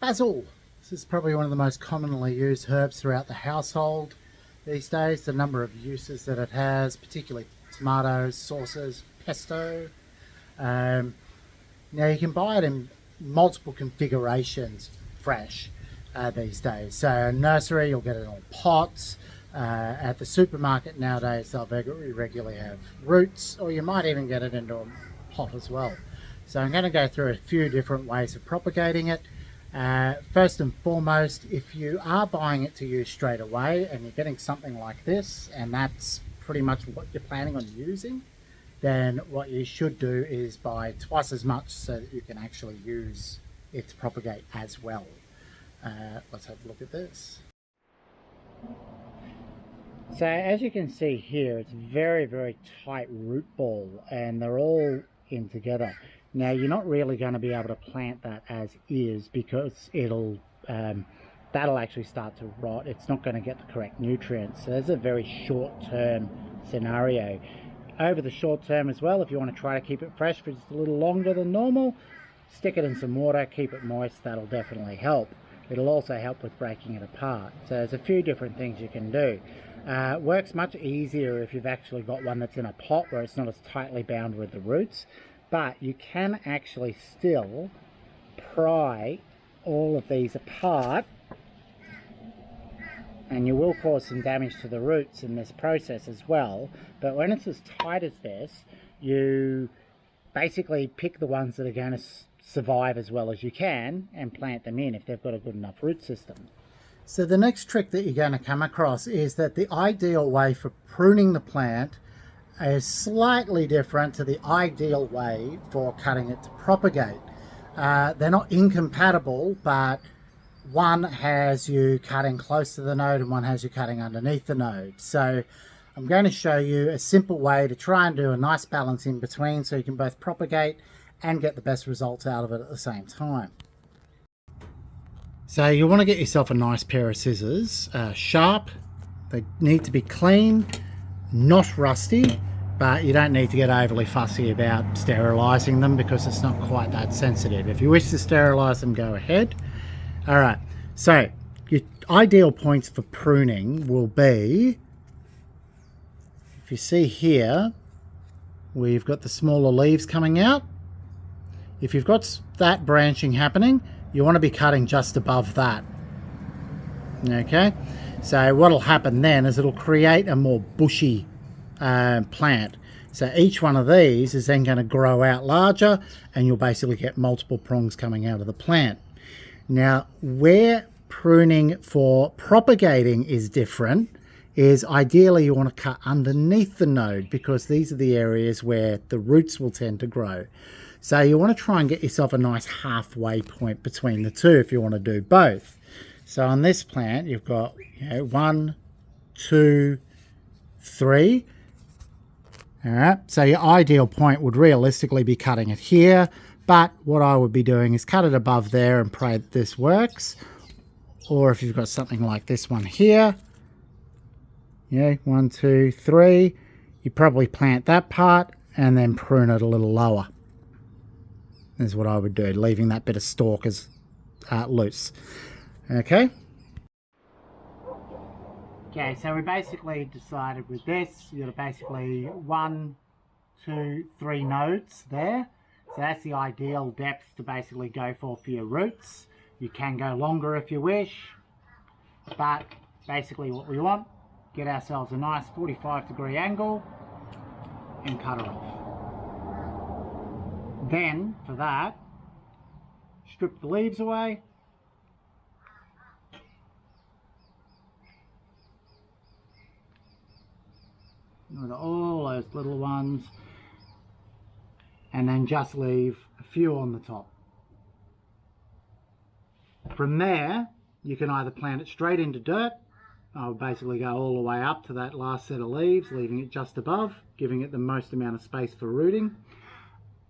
Basil. This is probably one of the most commonly used herbs throughout the household these days. The number of uses that it has, particularly tomatoes, sauces, pesto. Now you can buy it in multiple configurations fresh these days. So nursery, you'll get it on pots. At the supermarket nowadays, they'll regularly have roots, or you might even get it into a pot as well. So I'm going to go through a few different ways of propagating it. First and foremost, if you are buying it to use straight away and you're getting something like this, and that's pretty much what you're planning on using, then what you should do is buy twice as much so that you can actually use it to propagate as well. Let's have a look at this. So as you can see here, it's very, very tight root ball, and they're all in together. Now you're not really going to be able to plant that as is, because it'll that'll actually start to rot. It's not going to get the correct nutrients. So there's a very short-term scenario. Over the short term as well, if you want to try to keep it fresh for just a little longer than normal, stick it in some water, keep it moist. That'll definitely help. It'll also help with breaking it apart. So there's a few different things you can do. Works much easier if you've actually got one that's in a pot where it's not as tightly bound with the roots. But you can actually still pry all of these apart, and you will cause some damage to the roots in this process as well. But when it's as tight as this, you basically pick the ones that are going to survive as well as you can and plant them in if they've got a good enough root system. So the next trick that you're going to come across is that the ideal way for pruning the plant is slightly different to the ideal way for cutting it to propagate. They're not incompatible, but one has you cutting close to the node and one has you cutting underneath the node. So I'm going to show you a simple way to try and do a nice balance in between, so you can both propagate and get the best results out of it at the same time. So you want to get yourself a nice pair of scissors, sharp. They need to be clean, not rusty, but you don't need to get overly fussy about sterilising them because it's not quite that sensitive. If you wish to sterilise them, go ahead. Alright, so your ideal points for pruning will be, if you see here, we've got the smaller leaves coming out. If you've got that branching happening, you want to be cutting just above that. Okay, so what'll happen then is it'll create a more bushy plant. So each one of these is then going to grow out larger, and you'll basically get multiple prongs coming out of the plant. Now, where pruning for propagating is different is ideally you want to cut underneath the node, because these are the areas where the roots will tend to grow. So you want to try and get yourself a nice halfway point between the two if you want to do both. So on this plant, you've got 1, 2, 3. All right, so your ideal point would realistically be cutting it here, but what I would be doing is cut it above there and pray that this works. Or if you've got something like this one here, 1, 2, 3, you probably plant that part and then prune it a little lower. Is what I would do, leaving that bit of stalk as loose. Okay, so we basically decided with this, you've got basically 1, 2, 3 nodes there. So that's the ideal depth to basically go for your roots. You can go longer if you wish, but basically what we want, get ourselves a nice 45-degree angle and cut it off. Then, for that, strip the leaves away. With all those little ones. And then just leave a few on the top. From there, you can either plant it straight into dirt. I'll basically go all the way up to that last set of leaves, leaving it just above, giving it the most amount of space for rooting.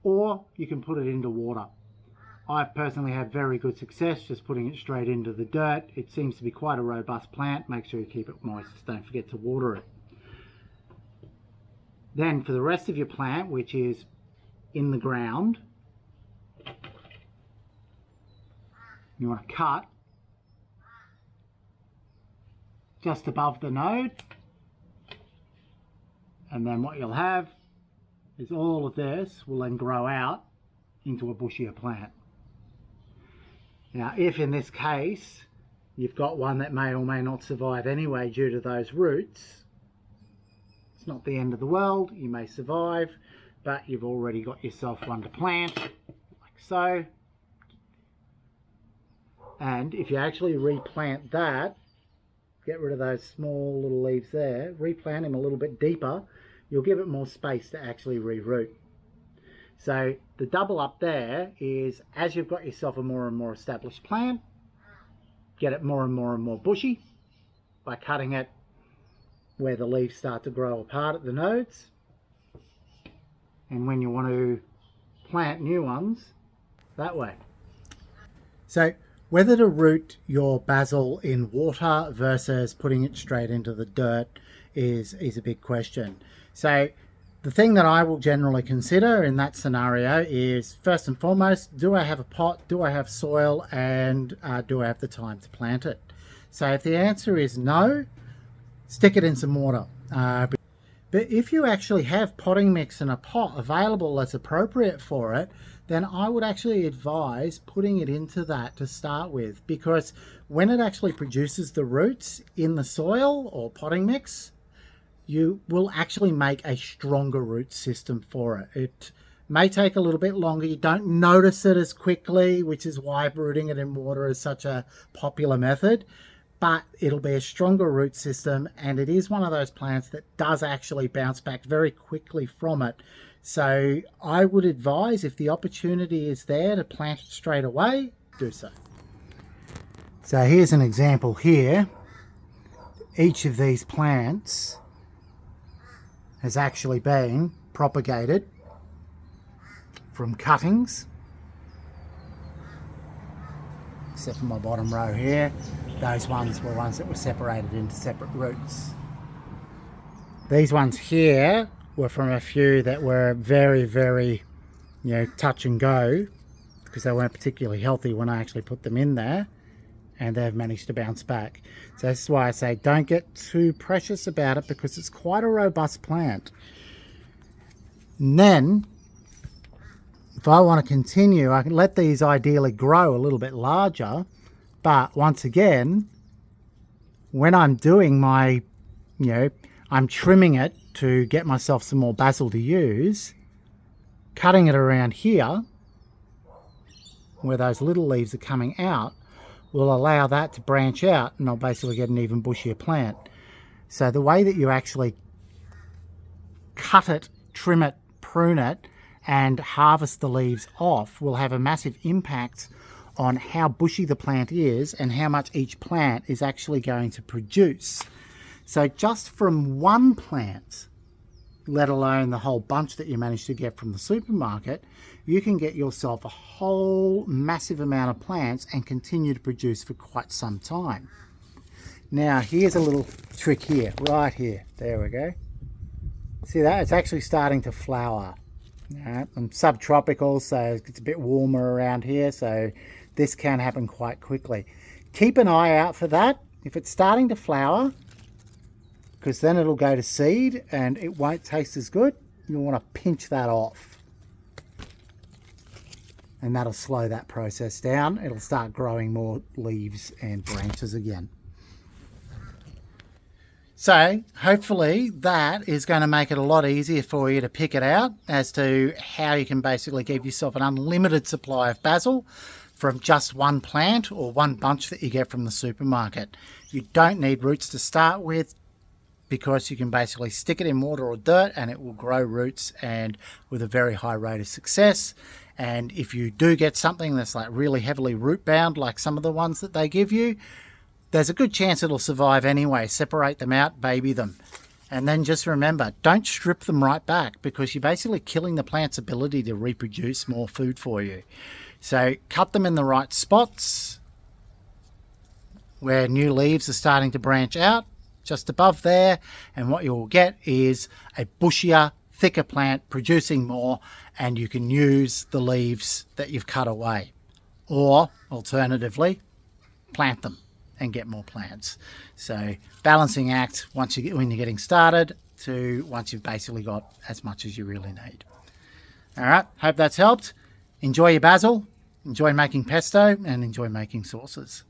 Or you can put it into water. I've personally had very good success just putting it straight into the dirt. It seems to be quite a robust plant. Make sure you keep it moist. Don't forget to water it. Then for the rest of your plant, which is in the ground, You want to cut just above the node, and then what you'll have is all of this will then grow out into a bushier plant. Now, if in this case you've got one that may or may not survive anyway due to those roots, it's not the end of the world. You may survive, but you've already got yourself one to plant, like so. And if you actually replant that, get rid of those small little leaves there, replant him a little bit deeper, you'll give it more space to actually reroot. So the double up there is, as you've got yourself a more and more established plant, get it more and more bushy by cutting it where the leaves start to grow apart at the nodes. And when you want to plant new ones, that way. So whether to root your basil in water versus putting it straight into the dirt is a big question. So the thing that I will generally consider in that scenario is, first and foremost, do I have a pot, do I have soil, and do I have the time to plant it? So if the answer is no, stick it in some water. But if you actually have potting mix in a pot available that's appropriate for it, then I would actually advise putting it into that to start with, because when it actually produces the roots in the soil or potting mix, you will actually make a stronger root system for it. It may take a little bit longer. You don't notice it as quickly, which is why rooting it in water is such a popular method, but it'll be a stronger root system, and it is one of those plants that does actually bounce back very quickly from it. So I would advise, if the opportunity is there to plant it straight away, do so. So here's an example here. Each of these plants has actually been propagated from cuttings, except for my bottom row here. Those ones were ones that were separated into separate roots. These ones here were from a few that were very, very, touch and go, because they weren't particularly healthy when I actually put them in there, and they've managed to bounce back. So that's why I say don't get too precious about it, because it's quite a robust plant. And then, if I want to continue, I can let these ideally grow a little bit larger, but once again, when I'm doing my, I'm trimming it to get myself some more basil to use, cutting it around here, where those little leaves are coming out, will allow that to branch out, and I'll basically get an even bushier plant. So the way that you actually cut it, trim it, prune it, and harvest the leaves off will have a massive impact on how bushy the plant is and how much each plant is actually going to produce. So just from one plant, let alone the whole bunch that you managed to get from the supermarket, you can get yourself a whole massive amount of plants and continue to produce for quite some time. Now here's a little trick here, right here. There we go. See that? It's actually starting to flower. I'm subtropical, so it's a bit warmer around here, so this can happen quite quickly. Keep an eye out for that. If it's starting to flower, because then it'll go to seed and it won't taste as good, you'll want to pinch that off. And that'll slow that process down. It'll start growing more leaves and branches again. So hopefully that is going to make it a lot easier for you to pick it out as to how you can basically give yourself an unlimited supply of basil from just one plant or one bunch that you get from the supermarket. You don't need roots to start with, because you can basically stick it in water or dirt and it will grow roots, and with a very high rate of success. And if you do get something that's like really heavily root bound, like some of the ones that they give you, there's a good chance it'll survive anyway. Separate them out, baby them. And then just remember, don't strip them right back, because you're basically killing the plant's ability to reproduce more food for you. So cut them in the right spots where new leaves are starting to branch out, just above there, and what you'll get is a bushier, thicker plant producing more, and you can use the leaves that you've cut away. or alternatively, plant them and get more plants. So balancing act when you're getting started to once you've basically got as much as you really need. All right, hope that's helped. Enjoy your basil, enjoy making pesto, and enjoy making sauces.